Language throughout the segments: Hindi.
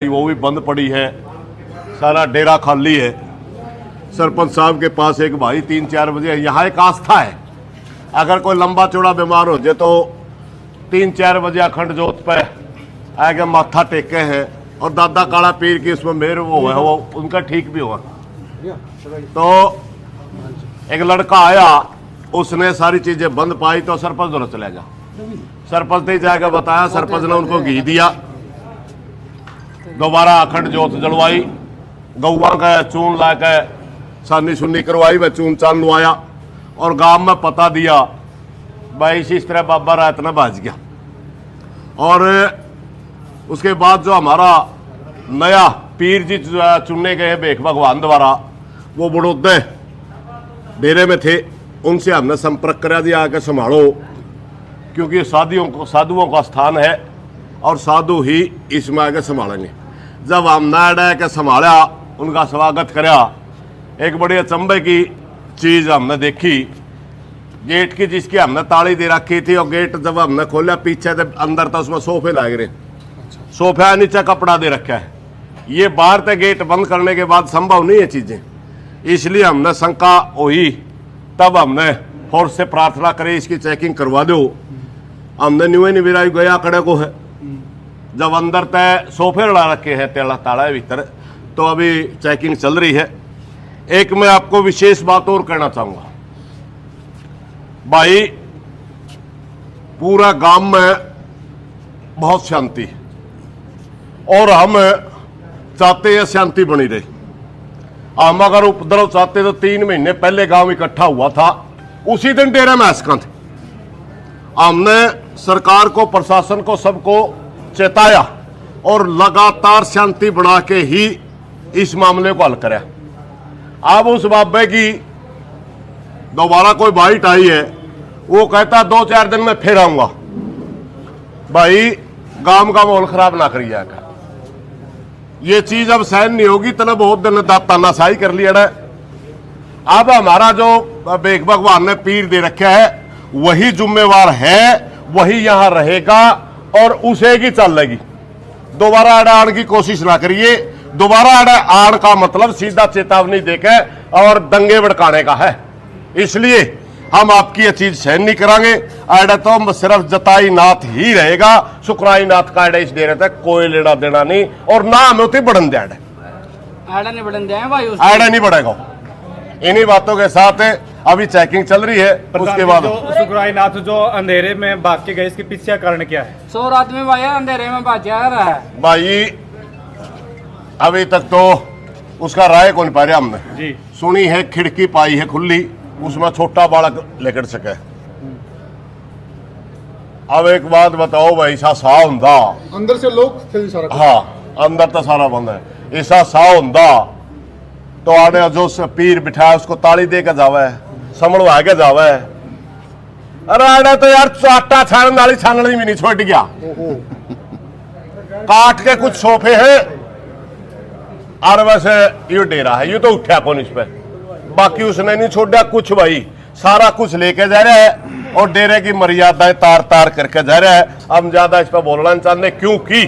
वो भी बंद पड़ी है, सारा डेरा खाली है। सरपंच साहब के पास एक भाई 3-4 बजे, यहाँ एक आस्था है, अगर कोई लंबा चौड़ा बीमार हो जाए तो 3-4 बजे अखंड जोत पे आगे माथा टेके हैं और दादा काला पीर की उसमें मेहर वो है, वो उनका ठीक भी हुआ। तो एक लड़का आया, उसने सारी चीजें बंद पाई तो सरपंच दोनों चले जा, सरपंच ने जाकर बताया, सरपंच ने उनको घी दिया, दोबारा अखंड जोत जलवाई, गौवा का चून ला के सानी सुन्नी करवाई, वह चून चान लुआया और गांव में पता दिया भाई इस तरह बाबा रात ना बाज गया। और उसके बाद जो हमारा नया पीर जी चुनने गए भेख भगवान द्वारा, वो बड़ौदे डेरे में थे, उनसे हमने संपर्क करा दिया आके संभालो, क्योंकि साधुओं का स्थान है और साधु ही इसमें आके संभालेंगे। जब हमने अड़ा के संभाला, उनका स्वागत करा, एक बड़ी अचंभे की चीज़ हमने देखी, गेट की जिसकी हमने ताली दे रखी थी, और गेट जब हमने खोला पीछे से अंदर था, उसमें सोफे लग रहे, सोफा नीचे कपड़ा दे रखा है। ये बाहर से गेट बंद करने के बाद संभव नहीं है चीज़ें, इसलिए हमने शंका हुई, तब हमने फोर्स से प्रार्थना करी इसकी चेकिंग करवा दो। हमने न्यू निविराई गया कड़े को है, जब अंदर तय सोफे लड़ा रखे हैं, तेला ताला है भीतर, तो अभी चेकिंग चल रही है। एक मैं आपको विशेष बात और कहना चाहूंगा भाई, पूरा गांव में बहुत शांति है और हम चाहते हैं शांति बनी रहे। हम अगर उपद्रव चाहते तो 3 महीने पहले गांव इकट्ठा हुआ था, उसी दिन डेरे में आसका थे। हमने सरकार को, प्रशासन को, सबको चेताया और लगातार शांति बना के ही इस मामले को हल करा। अब उस बाबे की दोबारा कोई बाइट आई है, वो कहता 2-4 दिन में फिर आऊंगा। भाई गांव का माहौल खराब ना करिए, ये चीज अब सहन नहीं होगी। तना बहुत दिन तानाशाही कर लिया है। अब हमारा जो भेख भगवान ने पीर दे रखा है, वही जिम्मेवार है, वही यहां रहेगा और उसे की चलेगी। दोबारा अड़ा आने की कोशिश ना करिए। दोबारा अड़ा आड़ का मतलब सीधा चेतावनी देके और दंगे भड़काने का है, इसलिए हम आपकी ये चीज सहन नहीं करांगे। अड़ा तो सिर्फ जताई नाथ ही रहेगा, सुकराई नाथ का अड़ा इस डेरे तक कोई लेना देना नहीं, और ना हमें उतनी बढ़न दे, अड़ा नहीं बढ़न दे भाई, अड़ा नहीं बढ़ेगा। इन्हीं बातों के साथ अभी चेकिंग चल रही है। उसके बाद सुकराई नाथ जो अंधेरे में भाग के गए, इसके पीछे कारण क्या है? 100 रात में भाई अंधेरे में भाग जा रहा है भाई, अभी तक तो उसका राय कौन पा रहा हमने जी सुनी है, खिड़की पाई है खुली, उसमें छोटा बालक लेकर सके। अब एक बात बताओ भाई, ऐसा सा हुंदा अंदर से लोग थे सारा, हाँ अंदर तो सारा बंद है, ऐसा सा हुंदा तो आने जो पीर बिठाया उसको ताली दे के जावे, संभलवा के जावे। अरे आने तो यार आटा छानने वाली छाननी भी नहीं छोड़ गया, काट के कुछ सोफे हैं और वैसे ये डेरा है, ये तो उठा कौन इस पे, बाकी उसने नहीं छोड़ा कुछ। भाई सारा कुछ लेके जा रहा है और डेरे की मर्यादाएं तार तार करके जा रहा है। हम ज्यादा इस पर बोलना नहीं चाहते, क्योंकि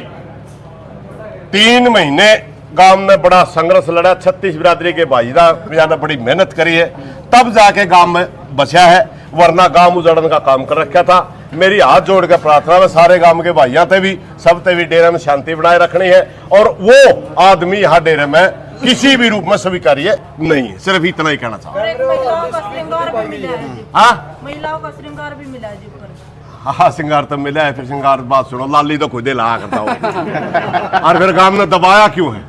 3 महीने गांव ने बड़ा संघर्ष लड़ा, 36 बिरादरी के भाई ने बड़ी मेहनत करी है, तब जाके गांव में बचा है, वरना गांव उजड़ने का काम कर रखा था। मेरी हाथ जोड़ के प्रार्थना है सारे गांव के भाइयों से भी, सब ते भी डेरे में शांति बनाए रखनी है, और वो आदमी यहाँ डेरे में किसी भी रूप में स्वीकार्य नहीं है। सिर्फ इतना ही कहना चाहूँ। महिलाओं का श्रृंगार भी मिला है, महिलाओं का श्रृंगार भी मिला है जी ऊपर। हाँ श्रृंगार तो मिला है, फिर श्रृंगार बात सुनो, लाली तो खुद ही ला करता हूँ। और फिर गांव ने दबाया क्यों है?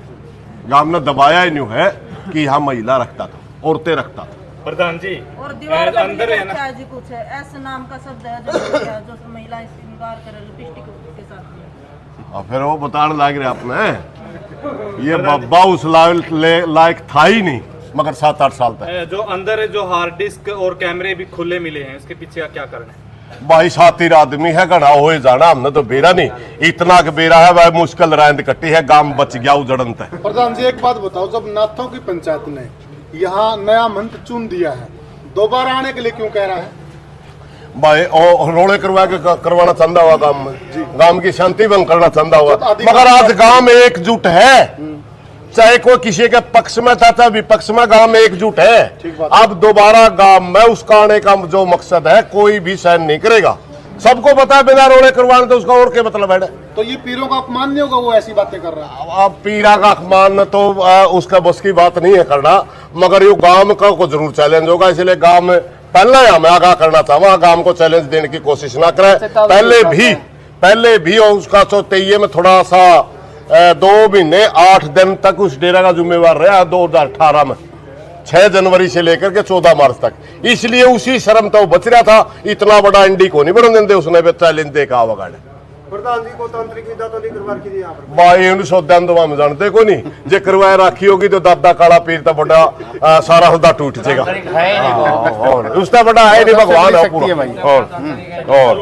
गांव ने दबाया ही नहीं है कि यहाँ महिला रखता था, औरतें रखता था। प्रधान जी, और दीवार पे अंदर है ना जी, कुछ है ऐसा नाम का शब्द है जो महिलाएं श्रृंगार करे लिपस्टिक के साथ। और फिर वो बताने लग रहे आपने, ये बाबा उस लायक था ही नहीं, मगर 7-8 साल तक। जो अंदर है, जो हार्ड डिस्क और कैमरे भी खुले मिले हैं, इसके पीछे क्या कारण है? भाई सातिर आदमी है, घना हो जाना, हमने तो बेरा नहीं, इतना का बेरा है भाई, मुश्किल रायंद कट्टी है, गांव बच गया उजड़न तक। प्रधान जी एक बात बताओ, जब नाथों की पंचायत ने यहाँ नया मंत्र चुन दिया है, दोबारा आने के लिए क्यों कह रहा है? भाई और रोले करवाना चाहता हुआ गांव की शांति भंग करना चाहता हुआ, मगर आज गांव में एकजुट है, चाहे कोई किसी के पक्ष में था चाहे विपक्ष में, गांव में एकजुट है। अब दोबारा गांव में उसका आने का जो मकसद है कोई भी सहन नहीं करेगा। सबको पता है बिना रोड़े करवाने तो उसका और क्या मतलब है। तो ये पीरों का अपमान नहीं होगा, वो ऐसी बातें कर रहा है। अब पीरा का अपमान तो उसका बस की बात नहीं है करना, मगर ये गांव का को जरूर चैलेंज होगा। इसलिए गांव में पहले हमें आगाह करना चाहूंगा, गांव को चैलेंज देने की कोशिश ना करें। पहले भी और उसका चौथाई में थोड़ा सा 2 महीने 8 दिन तक उस डेरा का जिम्मेवार रहा 2018 में, 6 जनवरी से लेकर के 14 मार्च तक। इसलिए उसी शर्म तो बच रहा था, इतना बड़ा इंडी को नहीं बढ़ने देते उसने चैलेंज देखा होगा। प्रधान जी को तांत्रिक विदा तो नहीं करवा के दिया भाई इन सौदा तो हम जानते को नहीं, जे करवाए राखी होगी तो दादा काला पीर तो बड़ा सारा सौदा टूट जाएगा। उसका बड़ा है नहीं भगवान है पूरा। और